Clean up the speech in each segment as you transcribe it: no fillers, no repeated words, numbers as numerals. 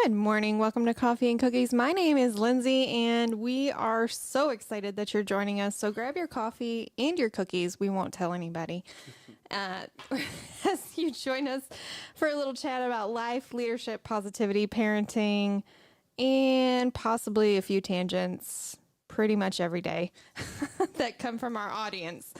Good morning. Welcome to Coffee and Cookies. My name is Lindsay, and we are so excited that you're joining us. So grab your coffee and your cookies. We won't tell anybody. As you join us for a little chat about life, leadership, positivity, parenting, and possibly a few tangents pretty much every day that come from our audience.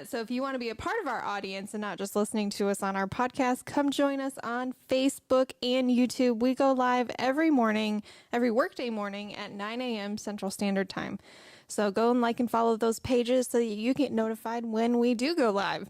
So if you want to be a part of our audience and not just listening to us on our podcast, come join us on Facebook and YouTube. We go live every morning, every workday morning at 9 a.m. Central Standard Time. So go and like and follow those pages so that you get notified when we do go live.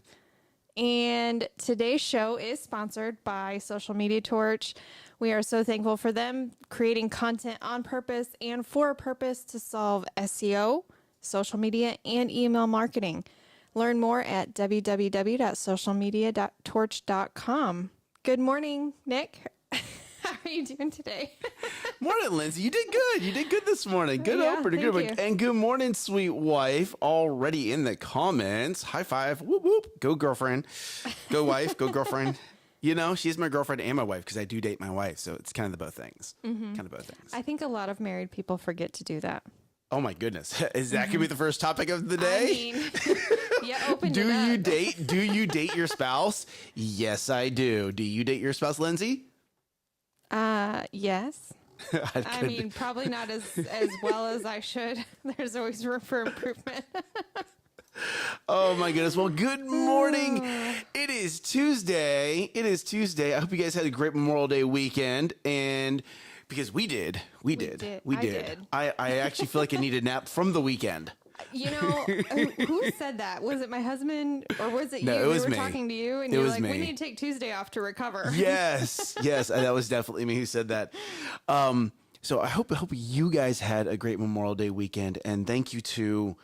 And today's show is sponsored by Social Media Torch. We are so thankful for them creating content on purpose and for a purpose to solve SEO, social media, and email marketing. Learn more at www.socialmediatorch.com. Good morning, Nick. How are you doing today? Morning, Lindsay. You did good. You did good this morning. Good Yeah, opener. Good thank one. you. And good morning, sweet wife. Already in the comments. High five. Whoop, whoop. Go girlfriend. Go wife. Go girlfriend. You know, she's my girlfriend and my wife because I do date my wife. So it's kind of the both things. Kind of both things. I think a lot of married people forget to do that. Oh, my goodness. Is that going to be the first topic of the day? I mean, yeah, open Do it up. you date your spouse? Yes, I do. Do you date your spouse, Lindsay? Yes. I mean, probably not as well as I should. There's always room for improvement. Oh my goodness. Well, good morning. It is Tuesday. I hope you guys had a great Memorial Day weekend. And because we did. I did. I actually feel like I need a nap from the weekend. You know, who said that? Was it my husband or was it you? No, it was we were me. talking to you and It you're was like, we me. need to take Tuesday off to recover. Yes. That was definitely me who said that. So I hope you guys had a great Memorial Day weekend, and thank you to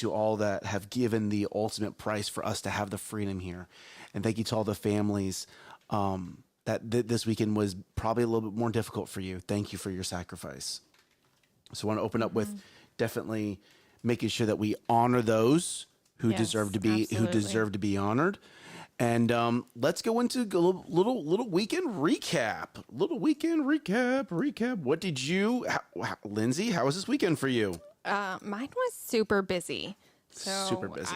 all that have given the ultimate price for us to have the freedom here, and thank you to all the families that this weekend was probably a little bit more difficult for you. Thank you for your sacrifice. So I want to open up with definitely making sure that we honor those who Yes, deserve to be absolutely. honored. And let's go into a little weekend recap. Recap. What did you, Lindsay? How was this weekend for you? Mine was super busy. So Super busy.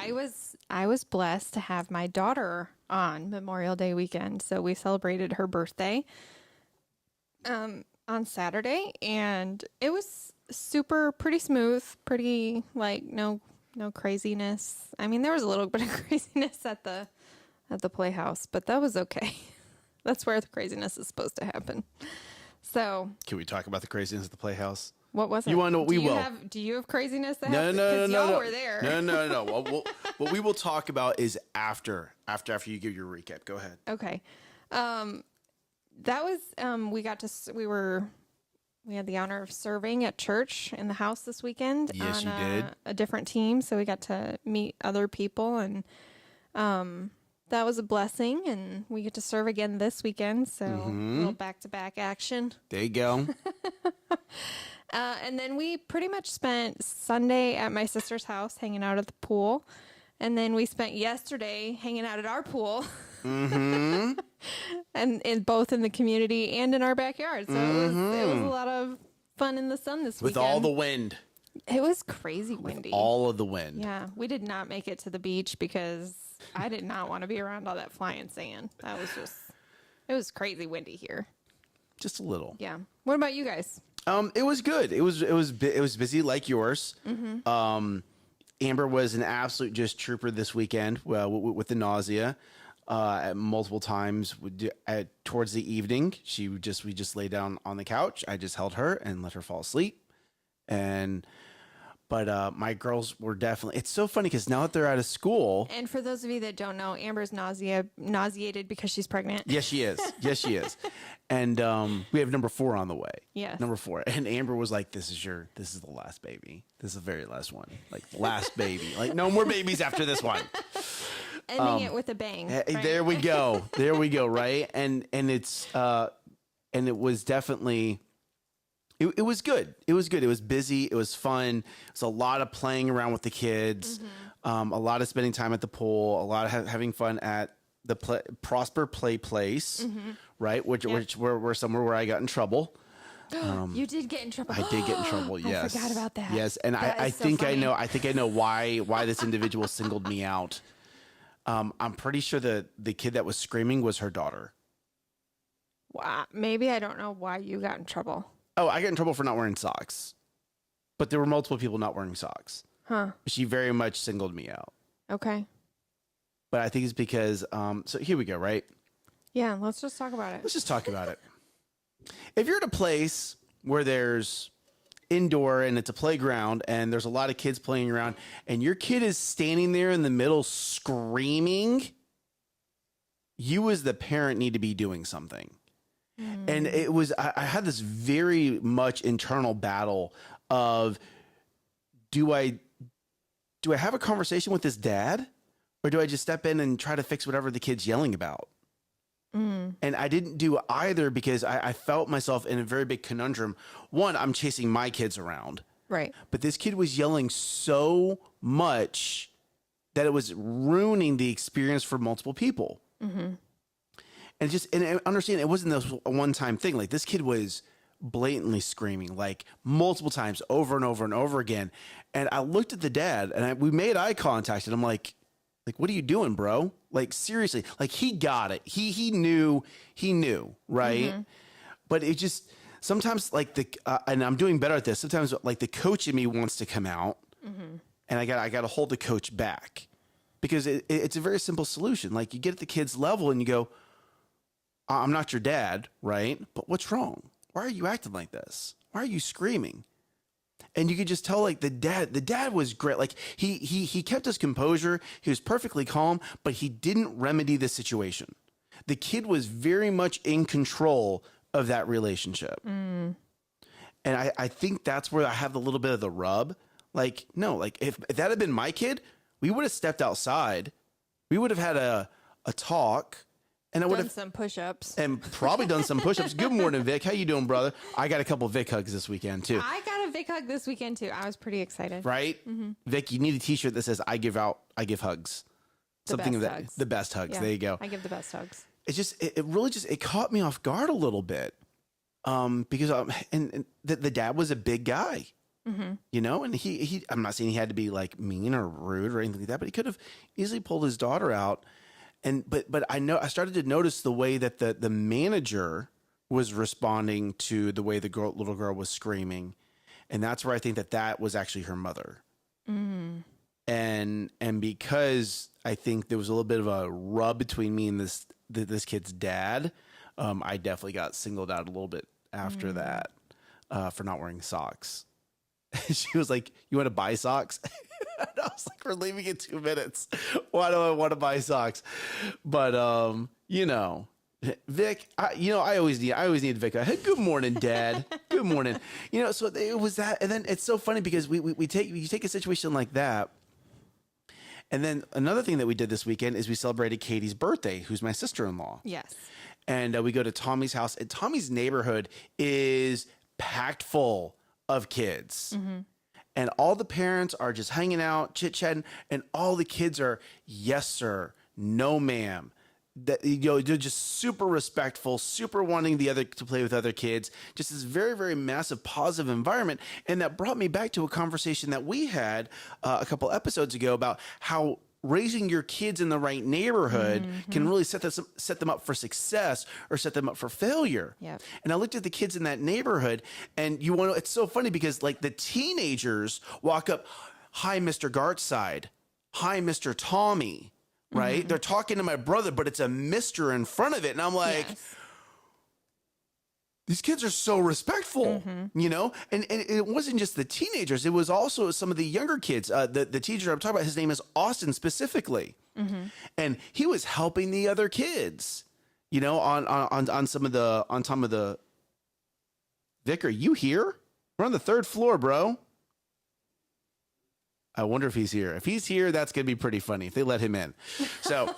I was blessed to have my daughter on Memorial Day weekend. So we celebrated her birthday on Saturday, and it was pretty smooth, pretty like no craziness. I mean, there was a little bit of craziness at the playhouse, but that was okay. That's where the craziness is supposed to happen. So, Can we talk about the craziness at the playhouse? what was it? You want to know what we will? Do you have craziness that No, happened? no, no, 'Cause no, y'all no. were there. No. What we will talk about is after you give your recap. Go ahead. Okay. That was, we had the honor of serving at church in the house this weekend. Yes, on you did. A different team. So we got to meet other people, and that was a blessing, and we get to serve again this weekend. So a little back-to-back action. There you go. And then we pretty much spent Sunday at my sister's house hanging out at the pool. And then we spent yesterday hanging out at our pool. And both in the community and in our backyard. So it was a lot of fun in the sun this With weekend. all the wind. It was crazy windy. All of the wind. Yeah. We did not make it to the beach because I did not want to be around all that flying sand. It was crazy windy here. Just a little. Yeah. What about you guys? It was good. It was busy like yours. Amber was an absolute just trooper this weekend with the nausea. At multiple times towards the evening, we just lay down on the couch. I just held her and let her fall asleep. But my girls were definitely. It's so funny because now that they're out of school. And for those of you that don't know, Amber's nauseated because she's pregnant. Yes, she is. And we have number 4 on the way. Yes. Number 4. And Amber was like, this is the last baby. This is the very last one. Like last baby. Like no more babies after this one. Ending it with a bang. Right? There we go. Right. And it's and it was definitely. It was good. It was busy. It was fun. It was a lot of playing around with the kids, a lot of spending time at the pool, a lot of having fun at Prosper Play Place, right? Which were somewhere where I got in trouble. You did get in trouble. I did get in trouble. Yes, I forgot about that. Yes, and I think I know. I think I know why this individual singled me out. I'm pretty sure the kid that was screaming was her daughter. Wow. Maybe I don't know why you got in trouble. Oh, I got in trouble for not wearing socks, but there were multiple people not wearing socks. Huh. She very much singled me out. Okay. But I think it's because. So here we go. Right. Yeah. Let's just talk about it. Let's just talk about it. If you're at a place where there's indoor and it's a playground and there's a lot of kids playing around and your kid is standing there in the middle screaming, you as the parent need to be doing something. And it was, I had this very much internal battle of, do I have a conversation with this dad, or do I just step in and try to fix whatever the kid's yelling about? And I didn't do either because I felt myself in a very big conundrum. One, I'm chasing my kids around. Right. But this kid was yelling so much that it was ruining the experience for multiple people. And I understand it wasn't a one-time thing. Like, this kid was blatantly screaming, like, multiple times over and over and over again. And I looked at the dad and we made eye contact and I'm like, what are you doing, bro? Like, seriously, like, he got it. He knew, right? But it just, sometimes like and I'm doing better at this. Sometimes like the coach in me wants to come out and I got to hold the coach back because it's a very simple solution. Like, you get at the kid's level and you go, I'm not your dad, right? But what's wrong? Why are you acting like this? Why are you screaming? And you could just tell, like, the dad was great. Like, he kept his composure. He was perfectly calm, but he didn't remedy the situation. The kid was very much in control of that relationship. And I think that's where I have a little bit of the rub. Like, no, like, if that had been my kid, we would have stepped outside. We would have had a talk. And I would have some push-ups and probably done some push-ups. Good morning, Vic. How you doing, brother? I got a couple Vic hugs this weekend too. I got a Vic hug this weekend too. I was pretty excited. Right, Vic, you need a T-shirt that says "I give hugs." Something of that. Hugs. The best hugs. Yeah, there you go. I give the best hugs. It's just it really just it caught me off guard a little bit, because and the dad was a big guy. You know, and he I'm not saying he had to be like mean or rude or anything like that, but he could have easily pulled his daughter out. And but I started to notice the way that the manager was responding to the way the little girl was screaming, and that's where I think that was actually her mother. And because I think there was a little bit of a rub between me and this kid's dad, I definitely got singled out a little bit after that for not wearing socks. She was like, "You want to buy socks?" And I was like, "We're leaving in 2 minutes. Why do I want to buy socks?" But you know, Vic, I always need Vic. Hey, good morning, Dad. Good morning. You know, so it was that, and then it's so funny because you take a situation like that, and then another thing that we did this weekend is we celebrated Katie's birthday, who's my sister-in-law. Yes. And we go to Tommy's house, and Tommy's neighborhood is packed full of kids. And all the parents are just hanging out, chit-chatting, and all the kids are, yes, sir, no, ma'am. That, they're just super respectful, super wanting to play with other kids. Just this very, very massive, positive environment. And that brought me back to a conversation that we had a couple episodes ago about how raising your kids in the right neighborhood can really set them up for success or set them up for failure. Yep. And I looked at the kids in that neighborhood, and it's so funny because like the teenagers walk up, "Hi, Mr. Gartside. Hi, Mr. Tommy." Right? They're talking to my brother, but it's a Mr. in front of it. And I'm like, these kids are so respectful, you know? And it wasn't just the teenagers. It was also some of the younger kids. The teacher I'm talking about, his name is Austin specifically. And he was helping the other kids, you know, on some of the, Vic, are you here? We're on the 3rd floor, bro. I wonder if he's here. If he's here, that's going to be pretty funny if they let him in. So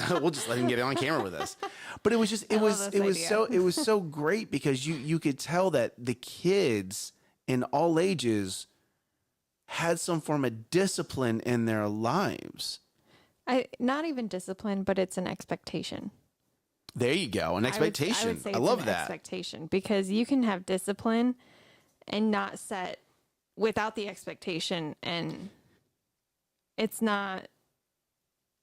we'll just let him get on camera with us. But it was just, it was so great because you could tell that the kids in all ages had some form of discipline in their lives. Not even discipline, but it's an expectation. There you go. An expectation. I would say I it's love an that. expectation, because you can have discipline and not set without the expectation, and it's not.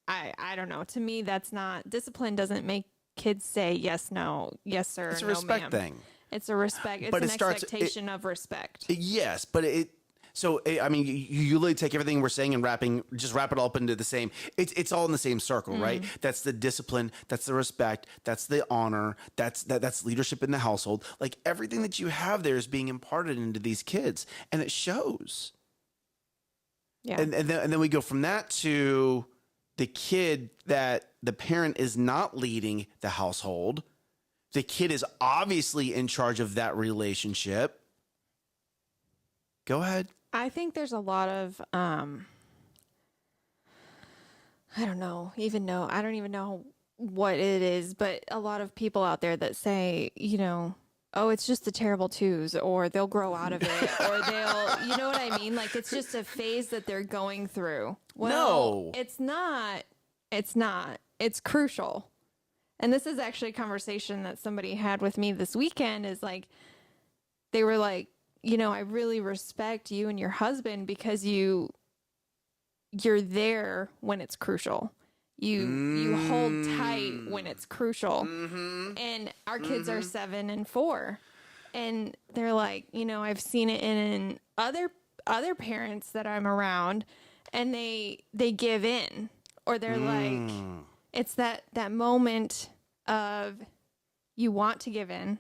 I don't know. To me, that's not discipline. Doesn't make kids say yes, no, yes, sir. It's a no, respect ma'am. thing. It's a respect. It's But an it starts- expectation of respect. Yes, but I mean, you literally take everything we're saying and just wrap it all up into the same. It's all in the same circle, right? That's the discipline. That's the respect. That's the honor. That's leadership in the household. Like everything that you have there is being imparted into these kids, and it shows. Yeah. And then we go from that to the kid that the parent is not leading the household. The kid is obviously in charge of that relationship. Go ahead. I think there's a lot of I don't even know what it is, but a lot of people out there that say, oh, it's just the terrible twos, or they'll grow out of it, or they'll, you know what I mean? Like, it's just a phase that they're going through. Well, No. it's not. It's not. It's crucial. And this is actually a conversation that somebody had with me this weekend, is like, they were like, I really respect you and your husband because you're there when it's crucial. You hold tight when it's crucial. And our kids are 7 and 4. And they're like, I've seen it in other parents that I'm around, and they give in, or they're like, it's that moment of you want to give in.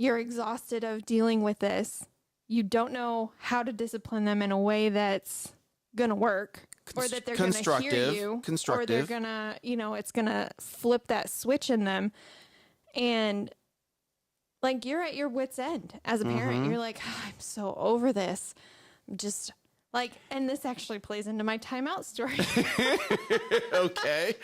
You're exhausted of dealing with this. You don't know how to discipline them in a way that's going to work, or that they're going to hear you, or they're going to, it's going to flip that switch in them. And like, you're at your wit's end as a parent. You're like, I'm so over this. I'm just like, and this actually plays into my timeout story. Okay.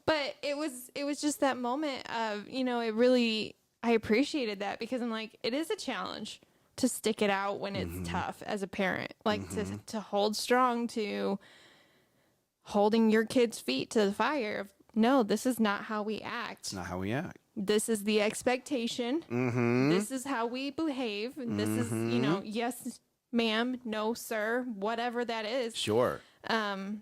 But it was just that moment of, it really, I appreciated that, because I'm like, it is a challenge to stick it out when it's tough as a parent, like to hold strong to holding your kid's feet to the fire of, no, this is not how we act. It's not how we act. This is the expectation. This is how we behave. And this is, yes, ma'am, no, sir, whatever that is. Sure. But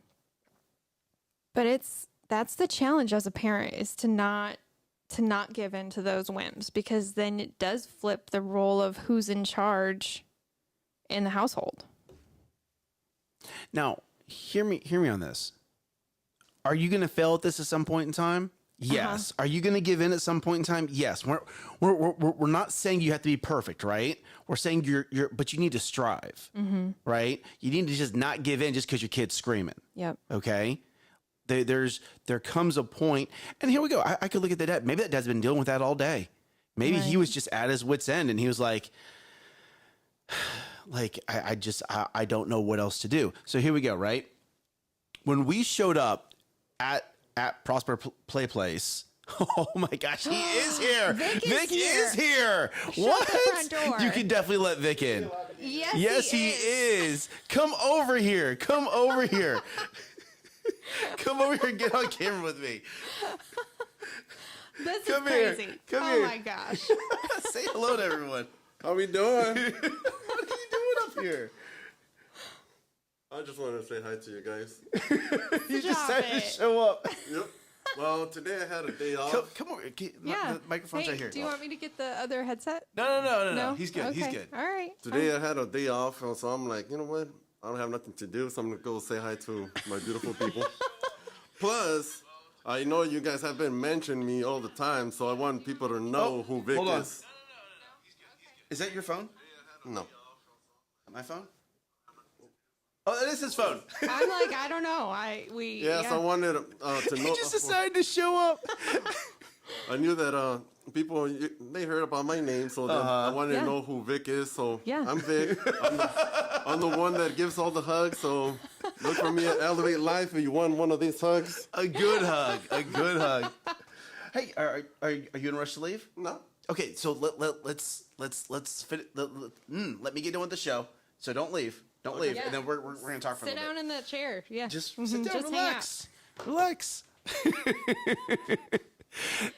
that's the challenge as a parent, is to not give in to those whims, because then it does flip the role of who's in charge in the household. Now, hear me on this. Are you going to fail at this at some point in time? Yes. Are you going to give in at some point in time? Yes. We're not saying you have to be perfect, right? We're saying but you need to strive, right? You need to just not give in just because your kid's screaming. Yep. Okay. There comes a point, and here we go. I could look at the dad. Maybe that dad's been dealing with that all day. Maybe he was just at his wit's end, and he was like, I don't know what else to do. So here we go. Right. When we showed up at Prosper Play Place, oh my gosh, he is here. Vic is here. What? The front door. You can definitely let Vic in. Yes, he is. Come over here. Come over here. Come over here and get on camera with me. This is crazy. Come here. Oh my gosh. Say hello to everyone. How we doing? What are you doing up here? I just wanted to say hi to you guys. You just Stop decided to it. show up. Yep. Well, today I had a day off. Come over. Yeah. The microphone's Hey, right here. do you want me to get the other headset? No. He's good. Okay. He's good. All right. Today I had a day off, so I'm like, you know what? I don't have nothing to do, so I'm gonna go say hi to my beautiful people. Plus, I know you guys have been mentioning me all the time, so I want people to know who Vic hold on. is. Is that your phone? No. My phone? Oh, that is his phone. I'm like, I don't know. Yes, I wanted to know. He just decided to show up. I knew that people, they heard about my name, so then I wanted to know who Vic is. So Yeah. I'm Vic. I'm the one that gives all the hugs. So look for me at Elevate Life if you want one of these hugs. A good hug. A good hug. Hey, are you in a rush to leave? No. Okay, so let's fit. Let me get done with the show. So don't leave. Don't leave. And then we're going to talk for a Sit little down in that chair. Yeah. Just sit down, Just relax. Relax.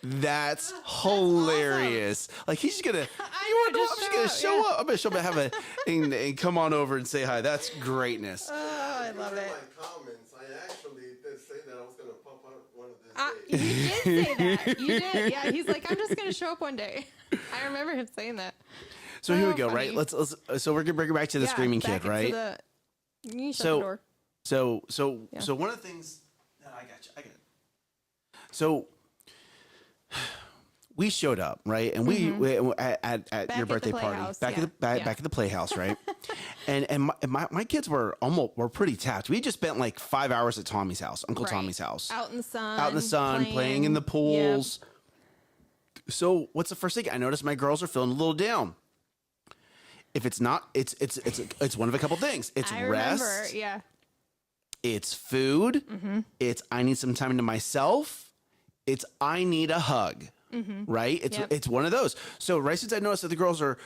That's hilarious. Awesome. Like he's just gonna. I'm just gonna show up. I'm gonna show up and have and come on over and say hi. That's greatness. Oh, I love it. My comments, I actually did say that I was gonna pop out one of these You days. did say that. You did. Yeah. He's like, I'm just gonna show up one day. I remember him saying that. So here we go. funny. Right. Let's. So we're gonna bring it back to the screaming back kid. Right. You shut the door. So one of the things. No, I got you. So. We showed up, right, and we at your birthday party, back at the playhouse, right, and my kids were pretty tapped. We just spent like 5 hours at Tommy's house, Uncle Tommy's house, out in the sun, playing in the pools. Yep. So what's the first thing I noticed? My girls are feeling a little down. If it's not, it's one of a couple things. It's rest. Yeah. It's food. It's I need some time to myself. It's I need a hug. Right? It's one of those. So right since I noticed that the girls are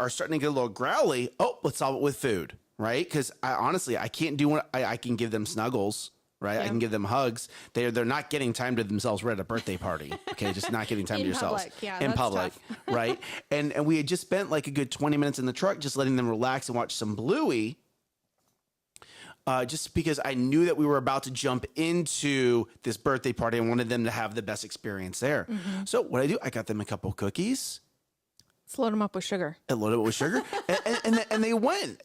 starting to get a little growly, let's solve it with food, right? Because I can't do what I can give them snuggles, right? I can give them hugs. They're not getting time to themselves. We're at a birthday party, okay? Just not getting time to yourselves in public, right? And we had just spent like a good 20 minutes in the truck, just letting them relax and watch some Bluey. Just because I knew that we were about to jump into this birthday party and wanted them to have the best experience there. So what I do, I got them a couple cookies. Let's load them up with sugar. And load it with sugar, and they went,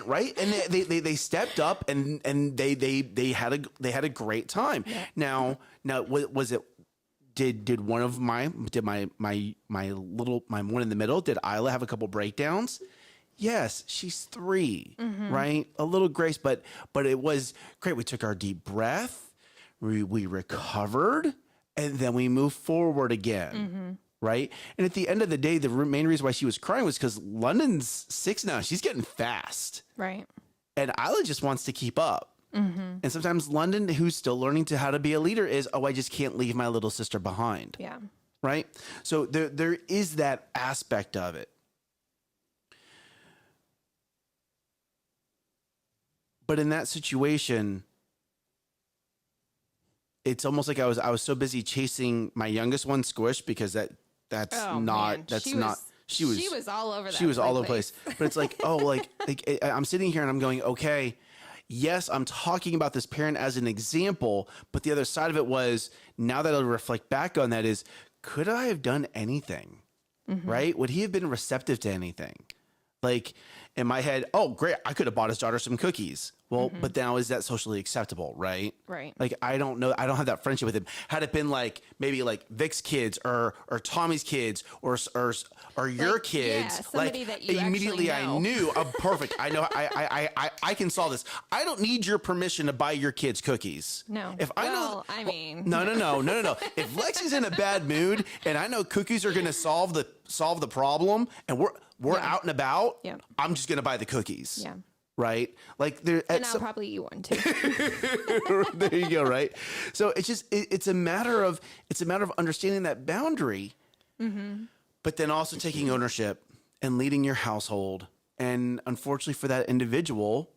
right? And they stepped up and they had a great time. Yeah. Now, was it? Did one of my one in the middle? Did Isla have a couple breakdowns? Yes, she's 3, right? A little grace, but it was great. We took our deep breath, we recovered, and then we moved forward again, right? And at the end of the day, the main reason why she was crying was because London's 6 now. She's getting fast. Right. And Isla just wants to keep up. And sometimes London, who's still learning how to be a leader, is, I just can't leave my little sister behind. Yeah. Right? So there is that aspect of it. But in that situation, it's almost like I was so busy chasing my youngest one, Squish, because she was all over that. She was all over the place. But it's like, I'm sitting here and I'm going, okay, yes, I'm talking about this parent as an example, but the other side of it was, now that I reflect back on that, is, could I have done anything? Right? Would he have been receptive to anything? Like, in my head, oh, great, I could have bought his daughter some cookies. Well, but now is that socially acceptable, right? Right. Like, I don't know. I don't have that friendship with him. Had it been like maybe like Vic's kids or Tommy's kids or your kids, somebody that you immediately actually know. I knew, perfect. I know. I can solve this. I don't need your permission to buy your kids cookies. No. If I know, No. If Lexi's in a bad mood and I know cookies are going to solve the problem, and we're out and about, I'm just going to buy the cookies. Yeah. Right? Like there, and I'll probably eat one too. There you go. Right. So it's just, it's a matter of understanding that boundary, but then also taking ownership and leading your household. And unfortunately for that individual,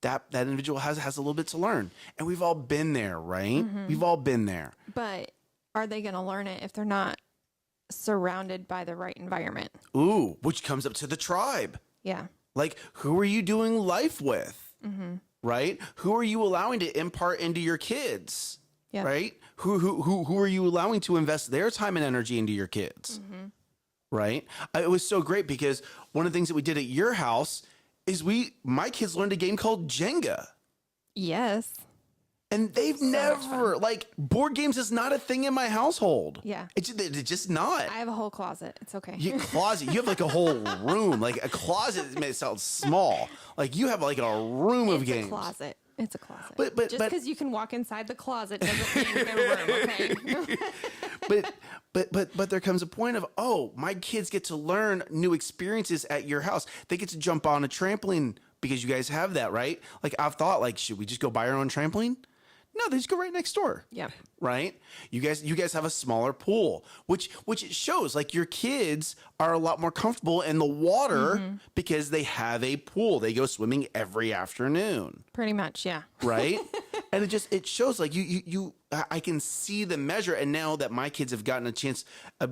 that individual has a little bit to learn, and we've all been there, right? We've all been there. But are they going to learn it if they're not surrounded by the right environment? Ooh, which comes up to the tribe. Yeah. Like, who are you doing life with? Right? Who are you allowing to impart into your kids? Yeah. Right? Who are you allowing to invest their time and energy into your kids? Right? It was so great because one of the things that we did at your house is my kids learned a game called Jenga. Yes. And they've never, like, board games is not a thing in my household. Yeah. It's just not. I have a whole closet. It's okay. You have like a whole room. Like, a closet may sound small. Like, you have like a room of games. It's a closet. But just because you can walk inside the closet doesn't mean they're a room, okay? but there comes a point of, my kids get to learn new experiences at your house. They get to jump on a trampoline because you guys have that, right? Like, I've thought, like, should we just go buy our own trampoline? No, they just go right next door. Yep. Right? You guys have a smaller pool, which it shows like your kids are a lot more comfortable in the water because they have a pool. They go swimming every afternoon. Pretty much, yeah. Right? And it shows like I can see the measure. And now that my kids have gotten a chance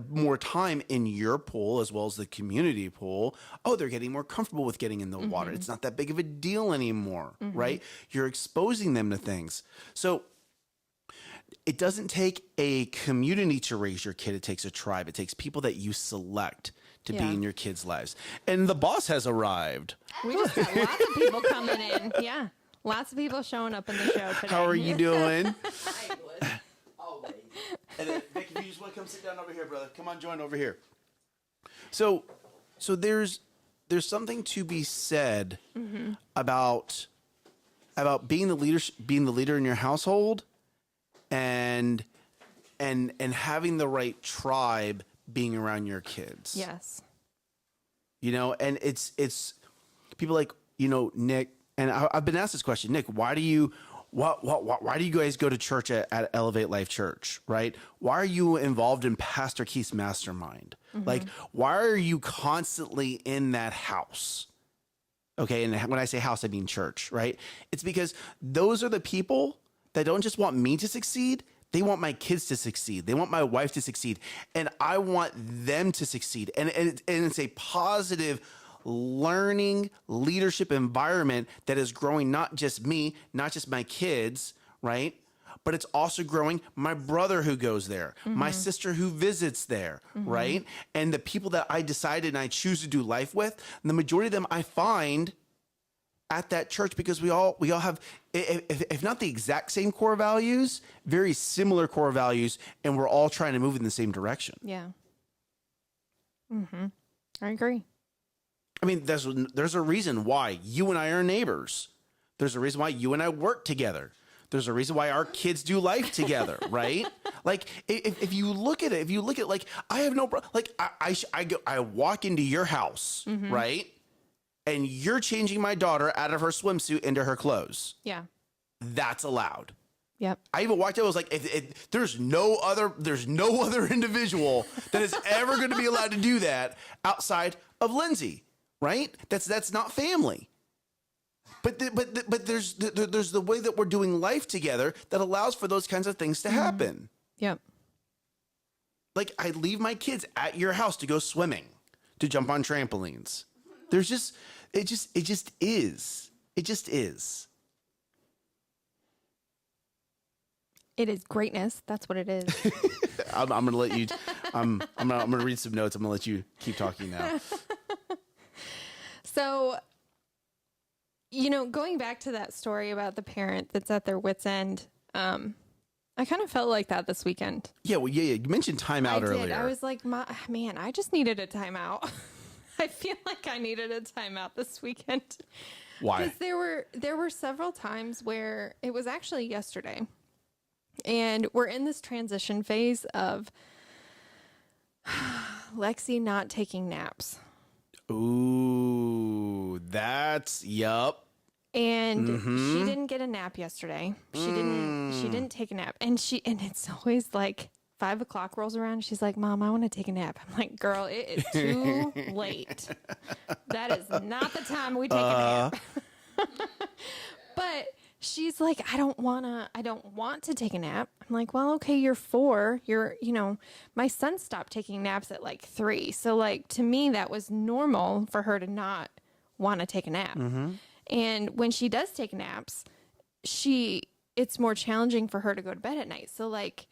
more time in your pool as well as the community pool, they're getting more comfortable with getting in the water. It's not that big of a deal anymore, right? You're exposing them to things. So it doesn't take a community to raise your kid. It takes a tribe. It takes people that you select to be in your kids' lives. And the boss has arrived. We just got lots of people coming in. Yeah. Lots of people showing up in the show today. How are you doing? I would. Always. And then, Vic, if you just want to come sit down over here, brother, come on, join over here. So there's something to be said about being the leader in your household, and having the right tribe being around your kids. Yes. You know, and it's people like, you know, Nick, and I've been asked this question, Nick, why do you guys go to church at Elevate Life Church, right? Why are you involved in Pastor Keith's mastermind? Like, why are you constantly in that house? Okay, and when I say house, I mean church, right? It's because those are the people that don't just want me to succeed, they want my kids to succeed. They want my wife to succeed, and I want them to succeed. And it's a positive learning leadership environment that is growing not just me, not just my kids, right? But it's also growing my brother who goes there, my sister who visits there, right? And the people that I decided and I choose to do life with, the majority of them I find at that church because we all have, if not the exact same core values, very similar core values, and we're all trying to move in the same direction. Yeah. I agree. I mean, there's a reason why you and I are neighbors. There's a reason why you and I work together. There's a reason why our kids do life together, right? Like, if you look at it, like, I have no, like, I walk into your house, right? And you're changing my daughter out of her swimsuit into her clothes. Yeah. That's allowed. Yep. I even walked out. I was like, there's no other individual that is ever going to be allowed to do that outside of Lindsay, right? That's not family. But there's the way that we're doing life together that allows for those kinds of things to happen. Yep. Like, I leave my kids at your house to go swimming, to jump on trampolines. There's just, it just is. It just is. It is greatness. That's what it is. I'm going to let you, I'm going to read some notes. I'm going to let you keep talking now. So, you know, going back to that story about the parent that's at their wit's end, I kind of felt like that this weekend. Yeah, well, yeah. You mentioned timeout earlier. I was like, man, I just needed a timeout. I feel like I needed a timeout this weekend. Why? Because there were several times where it was actually yesterday, and we're in this transition phase of Lexi not taking naps. Ooh, yup. And she didn't get a nap yesterday. She didn't take a nap. And it's always like 5 o'clock rolls around. She's like, Mom, I want to take a nap. I'm like, girl, it is too late. That is not the time we take a nap. But she's like, I don't want to take a nap. I'm like, well, okay, you're 4. My son stopped taking naps at like 3. So like, to me, that was normal for her to not want to take a nap. And when she does take naps, it's more challenging for her to go to bed at night. So like,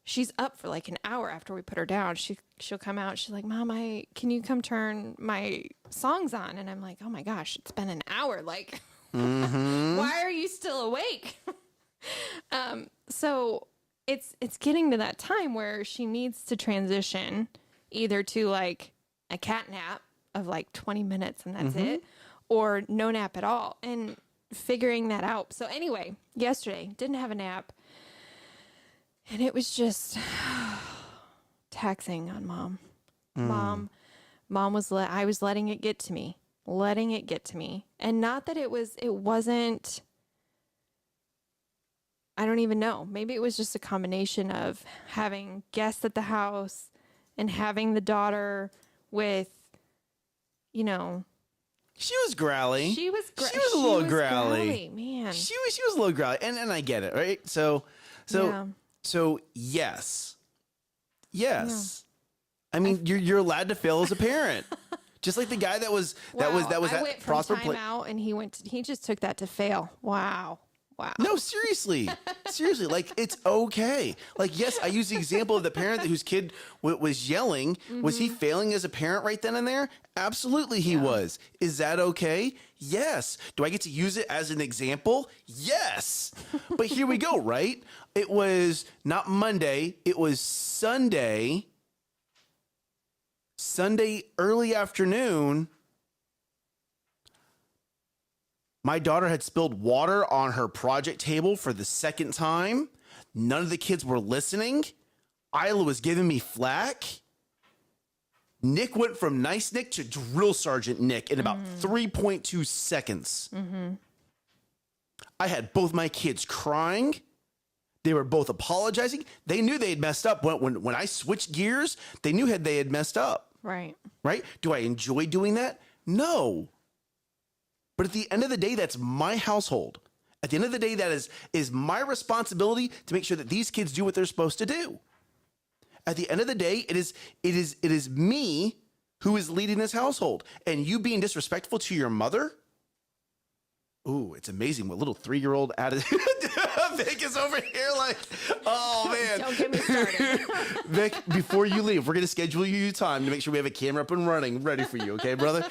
she's up for like an hour after we put her down. She'll come out. She's like, Mom, can you come turn my songs on? And I'm like, oh my gosh, it's been an hour. Like, why are you still awake? So it's getting to that time where she needs to transition either to like a cat nap of like 20 minutes and that's it, or no nap at all, and figuring that out. So anyway, yesterday didn't have a nap, and it was just taxing on Mom. Mom was I was letting it get to me, and not that it wasn't I don't even know. Maybe it was just a combination of having guests at the house and having the daughter with, you know, She was growly. she was a little growly. man. She was a little growly, and I get it, right? So yes. I mean, you're allowed to fail as a parent, just like the guy that was I at went from Prosper time out, and he just took that to fail. Wow. No, seriously, like it's okay. Like, yes, I use the example of the parent whose kid was yelling. Mm-hmm. Was he failing as a parent right then and there? Absolutely, he was. Is that okay? Yes. Do I get to use it as an example? Yes. But here we go. Right? It was not Monday. It was Sunday. Sunday early afternoon. My daughter had spilled water on her project table for the second time. None of the kids were listening. Isla was giving me flack. Nick went from nice Nick to drill sergeant Nick in about 3.2 seconds. Mm-hmm. I had both my kids crying. They were both apologizing. They knew they had messed up. When I switched gears, they knew they had messed up. Right. Right? Do I enjoy doing that? No. But at the end of the day, that's my household. At the end of the day, that is my responsibility to make sure that these kids do what they're supposed to do. At the end of the day, it is me who is leading this household. And you being disrespectful to your mother? Ooh, it's amazing what little 3-year-old attitude. Vic is over here like, oh man. Don't get me started. Vic, before you leave, we're going to schedule you time to make sure we have a camera up and running ready for you. Okay, brother?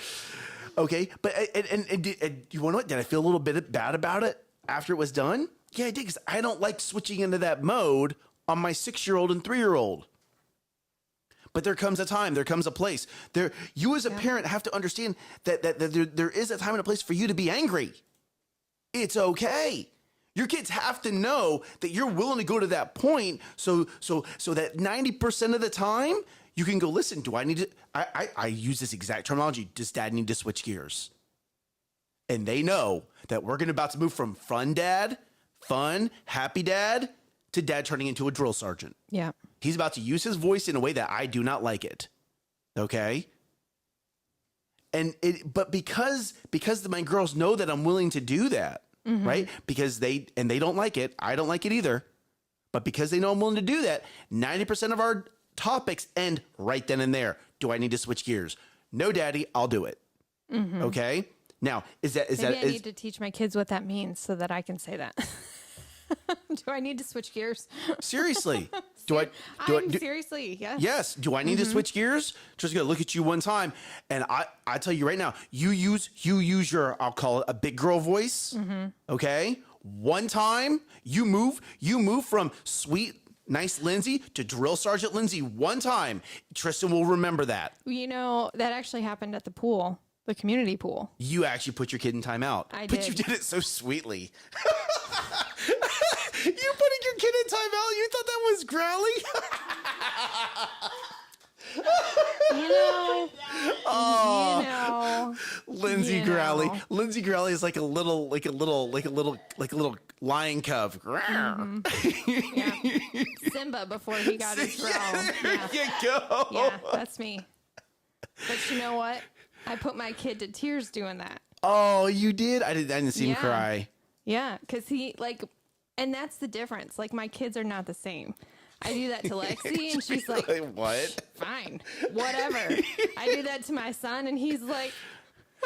Okay, but and you want to know what? Did I feel a little bit bad about it after it was done? Yeah, I did, because I don't like switching into that mode on my 6-year-old and 3-year-old. But there comes a time, there comes a place. You as a parent have to understand that there is a time and a place for you to be angry. It's okay. Your kids have to know that you're willing to go to that point, so that 90% of the time you can go, listen, do I need to, I use this exact terminology. Does dad need to switch gears? And they know that we're about to move from fun, happy dad, to dad turning into a drill sergeant. Yeah. He's about to use his voice in a way that I do not like it. Okay? But because my girls know that I'm willing to do that, right? Because they don't like it. I don't like it either. But because they know I'm willing to do that, 90% of our topics end right then and there. Do I need to switch gears? No, daddy, I'll do it. Okay. Now, Maybe I need to teach my kids what that means so that I can say that. Do I need to switch gears? Seriously. Seriously, yes. Yes. Do I need to switch gears? Just gonna look at you one time, and I tell you right now, you use your, I'll call it a big girl voice. Okay. One time you move from sweet, nice Lindsay to drill sergeant Lindsay. One time, Tristan will remember that. You know, that actually happened at the pool, the community pool. You actually put your kid in timeout. I But did. you did it so sweetly. You putting your kid in timeout? You thought that was growly? You know. Lindsay You Growly. know. Lindsay Growly is like a little lion cub. Yeah. Simba before he got his growl. There you go. Yeah, that's me. But you know what? I put my kid to tears doing that. Oh, you did? I didn't see him cry. Yeah, because and that's the difference. Like, my kids are not the same. I do that to Lexi, and she's like, what? Fine, whatever. I do that to my son, and he's like,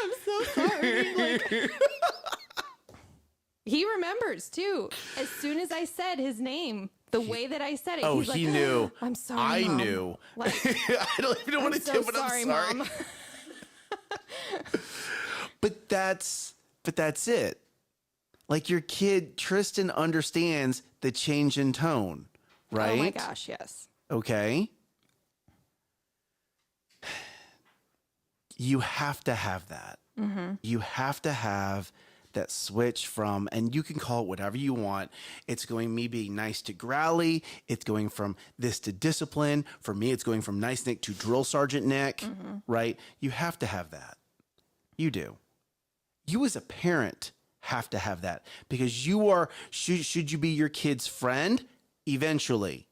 I'm so sorry. Like, he remembers, too. As soon as I said his name, the way that I said it, Oh, he's like, he knew. I'm sorry, I Mom. knew. Like, I don't even know what to do, but sorry, I'm sorry. Mom. But that's it. Like, your kid, Tristan, understands the change in tone, right? Oh my gosh, yes. Okay. You have to have that. You have to have that switch from, and you can call it whatever you want. It's going me being nice to growly. It's going from this to discipline. For me, it's going from nice Nick to drill sergeant Nick, right? You have to have that. You do. You as a parent have to have that because you are, should you be your kid's friend? Eventually,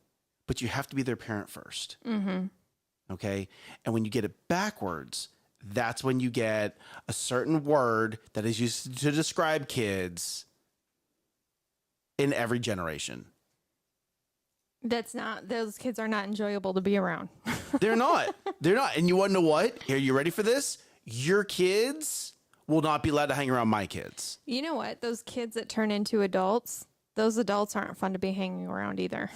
but you have to be their parent first. Okay. And when you get it backwards, that's when you get a certain word that is used to describe kids in every generation. Those kids are not enjoyable to be around. They're not. They're not. And you want to know what? Are you ready for this? Your kids will not be allowed to hang around my kids. You know what? Those kids that turn into adults, those adults aren't fun to be hanging around either.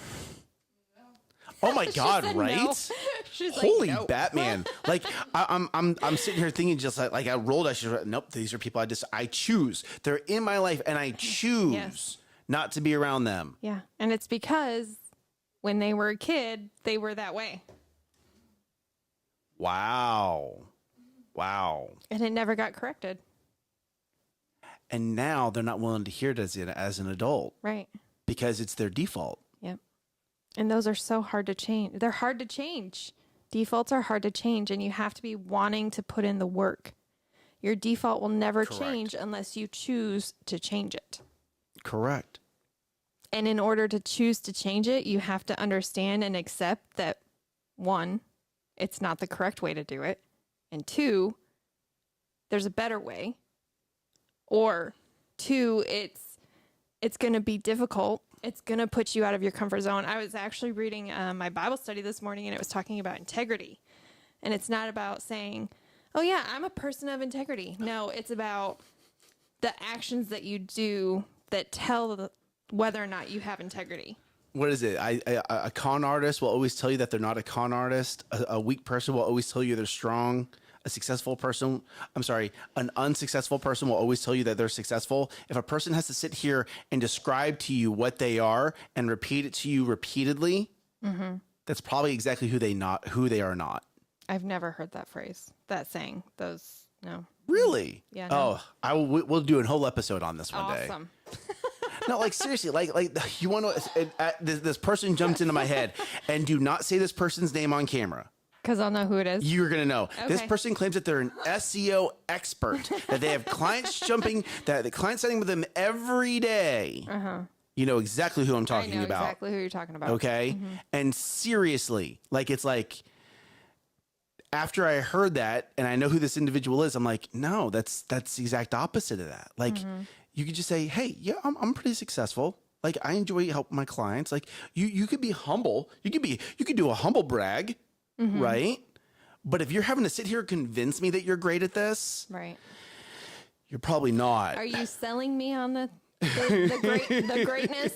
Oh my God, said right? no. She's Holy like, no. Batman. Like I'm sitting here thinking just like I rolled, I should, nope, these are people I choose. They're in my life and I choose Yes. not to be around them. Yeah. And it's because when they were a kid, they were that way. Wow. And it never got corrected. And now they're not willing to hear it as an adult Right. because it's their default. Yep. And those are so hard to change. They're hard to change. Defaults are hard to change, and you have to be wanting to put in the work. Your default will never Correct. change unless you choose to change it. Correct. And in order to choose to change it, you have to understand and accept that, one, it's not the correct way to do it. And two, there's a better way. Or two, it's going to be difficult. It's going to put you out of your comfort zone. I was actually reading my Bible study this morning, and it was talking about integrity. And it's not about saying, oh, yeah, I'm a person of integrity. No, it's about the actions that you do that tell whether or not you have integrity. What is it? A con artist will always tell you that they're not a con artist. A weak person will always tell you they're strong. An unsuccessful person will always tell you that they're successful. If a person has to sit here and describe to you what they are and repeat it to you repeatedly, that's probably exactly who they are not. I've never heard that phrase, that saying. No. Really? Yeah, no. Oh, we'll do a whole episode on this one day. Awesome. No, like seriously, like you want to. This person jumped into my head, and do not say this person's name on camera. Because I'll know who it is. You're gonna know. This Okay. person claims that they're an SEO expert, that they have clients that the clients sitting with them every day. You know exactly who I'm I talking know about. exactly who you're talking about. Okay, and seriously, it's like. After I heard that, and I know who this individual is, I'm like, no, that's the exact opposite of that. Like, you could just say, hey, yeah, I'm pretty successful. Like, I enjoy helping my clients. Like, you could be humble. You could do a humble brag, right? But if you're having to sit here and convince me that you're great at this, Right. you're probably not. Are you selling me on the greatness?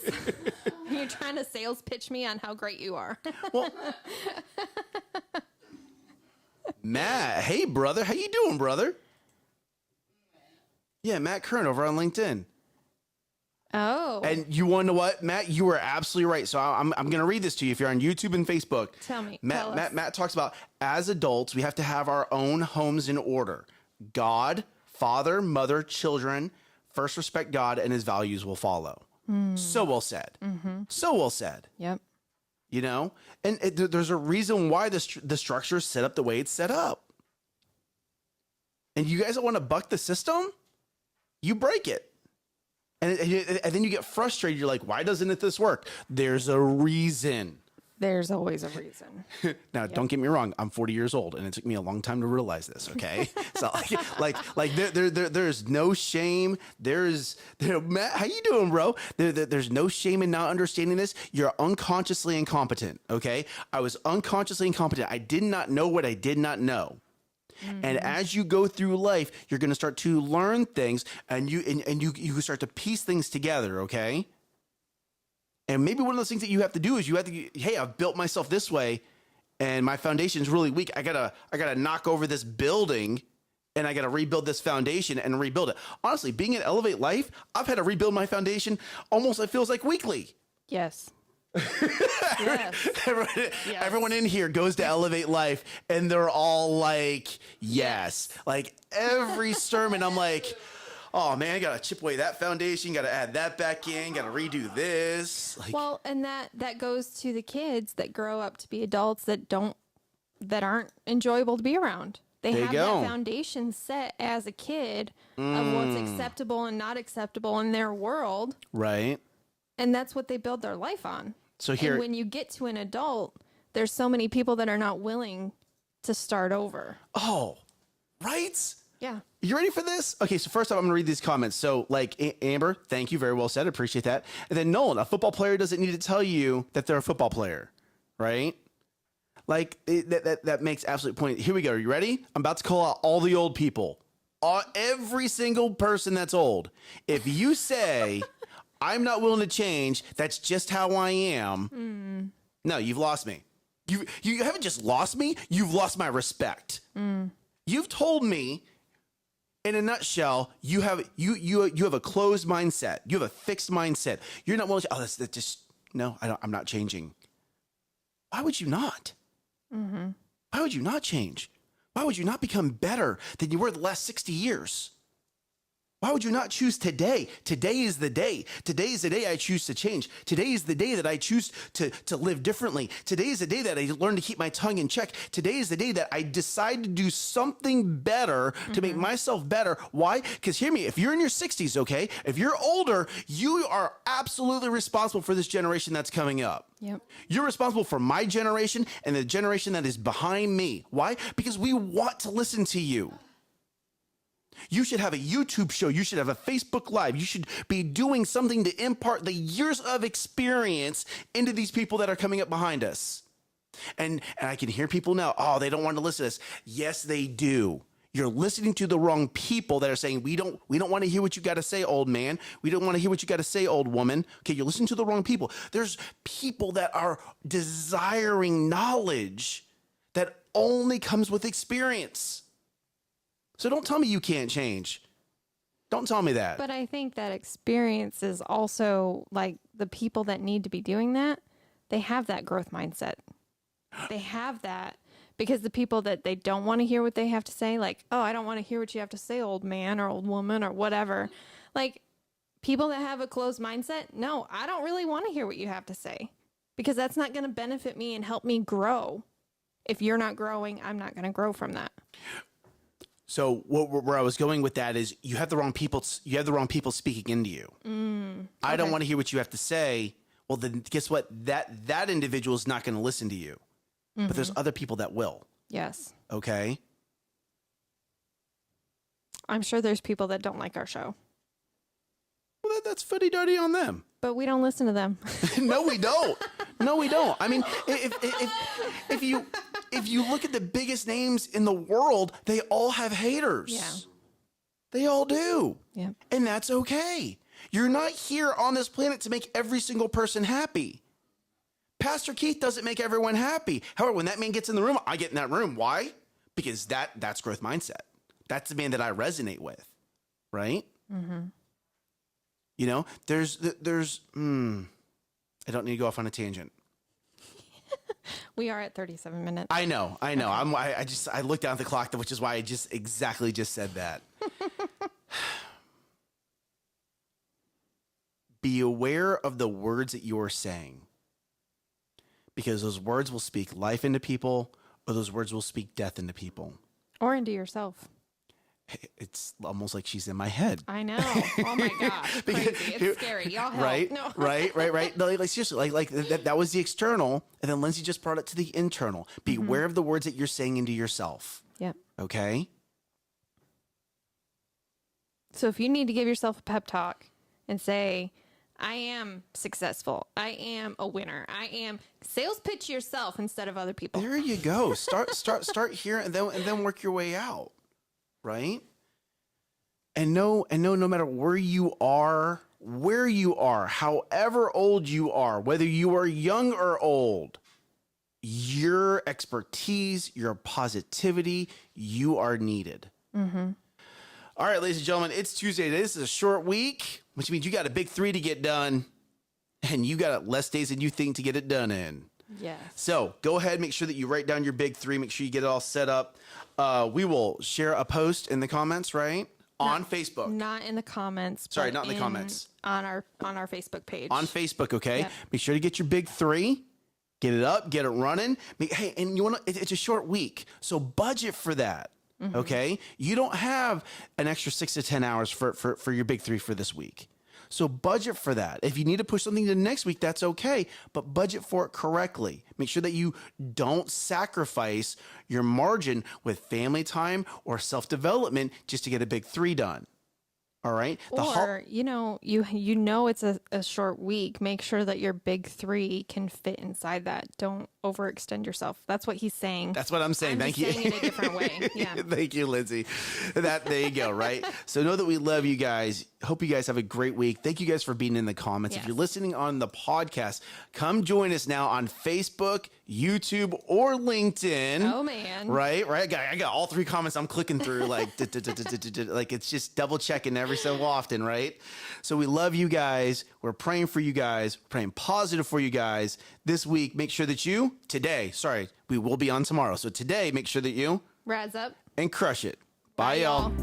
You're trying to sales pitch me on how great you are. Well, Matt, hey brother, how you doing, brother? Yeah, Matt Kern over on LinkedIn. Oh. And you want to know what, Matt? You were absolutely right. So I'm going to read this to you if you're on YouTube and Facebook. Tell me. Matt, Tell us. Matt talks about as adults, we have to have our own homes in order. God, father, mother, children, first respect God, and his values will follow. So well said. So well said. Yep. You know, and there's a reason why the structure is set up the way it's set up. And you guys don't want to buck the system, you break it. And then you get frustrated. You're like, why doesn't this work? There's a reason. There's always a reason. Now, don't get me wrong. I'm 40 years old, and it took me a long time to realize this. Okay, so there's no shame. Matt, how you doing, bro? There's no shame in not understanding this. You're unconsciously incompetent. Okay, I was unconsciously incompetent. I did not know what I did not know. And as you go through life, you're going to start to learn things, and you start to piece things together. Okay. And maybe one of those things that you have to do is hey, I've built myself this way and my foundation is really weak. I gotta knock over this building and I gotta rebuild this foundation and rebuild it. Honestly, being in Elevate Life, I've had to rebuild my foundation almost, it feels like weekly. Yes. Yes. Everyone in here goes to Elevate Life and they're all like, yes. Like every sermon, I'm like, oh man, I gotta chip away that foundation, gotta add that back in, gotta redo this. Like, Well, and that goes to the kids that grow up to be adults that aren't enjoyable to be around. They There you have go. that foundation set as a kid of what's acceptable and not acceptable in their world. Right. And that's what they build their life on. So here, And when you get to an adult, there's so many people that are not willing to start over. oh, right? Yeah. You ready for this? Okay, so first off, I'm going to read these comments. So, like, Amber, thank you. Very well said. Appreciate that. And then Nolan, a football player doesn't need to tell you that they're a football player, right? Like, that makes absolute point. Here we go. Are you ready? I'm about to call out all the old people. Every single person that's old. If you say, I'm not willing to change, that's just how I am. No, you've lost me. You haven't just lost me. You've lost my respect. You've told me, in a nutshell, you have a closed mindset. You have a fixed mindset. You're not willing to. Oh, that's just no. I'm not changing. Why would you not? Why would you not change? Why would you not become better than you were the last 60 years? Why would you not choose today? Today is the day. Today is the day I choose to change. Today is the day that I choose to live differently. Today is the day that I learn to keep my tongue in check. Today is the day that I decide to do something better to make myself better. Why? Because hear me, if you're in your 60s, okay, if you're older, you are absolutely responsible for this generation that's coming up. Yep. You're responsible for my generation and the generation that is behind me. Why? Because we want to listen to you. You should have a YouTube show. You should have a Facebook Live. You should be doing something to impart the years of experience into these people that are coming up behind us. And I can hear people now, oh, they don't want to listen to this. Yes, they do. You're listening to the wrong people that are saying, we don't want to hear what you got to say, old man. We don't want to hear what you got to say, old woman. Okay, you're listening to the wrong people. There's people that are desiring knowledge that only comes with experience. So don't tell me you can't change. Don't tell me that. But I think that experience is also like the people that need to be doing that, they have that growth mindset. They have that because the people that they don't want to hear what they have to say, like, oh, I don't want to hear what you have to say, old man or old woman or whatever. Like people that have a closed mindset, no, I don't really want to hear what you have to say because that's not going to benefit me and help me grow. If you're not growing, I'm not going to grow from that. So where I was going with that is you have the wrong people. You have the wrong people speaking into you. I don't want to hear what you have to say. Well, then guess what? That individual is not going to listen to you. But there's other people that will. Yes. Okay. I'm sure there's people that don't like our show. Well, that's footy-duddy on them. But we don't listen to them. No, we don't. No, we don't. I mean, if you look at the biggest names in the world, they all have haters. Yeah. They all do. Yeah. And that's okay. You're not here on this planet to make every single person happy. Pastor Keith doesn't make everyone happy. However, when that man gets in the room, I get in that room. Why? Because that's growth mindset. That's the man that I resonate with. Right? You know, there's I don't need to go off on a tangent. We are at 37 minutes. I know. Okay. I looked down at the clock, which is why I just said that. Be aware of the words that you're saying, because those words will speak life into people, or those words will speak death into people, or into yourself. It's almost like she's in my head. I know. Oh my gosh, crazy! It's scary. Y'all help. Right? No. Right. No, like seriously, like that was the external, and then Lindsay just brought it to the internal. Be aware of the words that you're saying into yourself. Yep. Okay. So if you need to give yourself a pep talk and say, I am successful. I am a winner. I am sales pitch yourself instead of other people. There you go. Start here and then work your way out. Right? And know no matter where you are, however old you are, whether you are young or old, your expertise, your positivity, you are needed. All right, ladies and gentlemen, it's Tuesday. This is a short week, which means you got a big 3 to get done, and you got less days than you think to get it done in. Yes. So go ahead, make sure that you write down your big 3. Make sure you get it all set up. We will share a post in the comments, right? On Facebook. Not in the comments. Sorry, but not in the comments. On our Facebook page. On Facebook, okay? Yep. Make sure to get your big 3. Get it up, get it running. Hey, and it's a short week, so budget for that. Okay. You don't have an extra 6 to 10 hours for your big 3 for this week. So budget for that. If you need to push something to next week, that's okay, but budget for it correctly. Make sure that you don't sacrifice your margin with family time or self-development just to get a big 3 done. All right. Or, you know it's a short week. Make sure that your big 3 can fit inside that. Don't overextend yourself. That's what he's saying. That's what I'm saying. Thank you. Saying it a different way. Yeah. Thank you, Lindsay. There you go. Right. So know that we love you guys. Hope you guys have a great week. Thank you guys for being in the comments. Yes. If you're listening on the podcast, come join us now on Facebook, YouTube, or LinkedIn. Oh man. Right. I got all 3 comments I'm clicking through like like it's just double checking every so often. Right. So we love you guys. We're praying for you guys. We're praying positive for you guys this week. Make sure that we will be on tomorrow. So today, make sure that you Rads up and crush it. Bye y'all.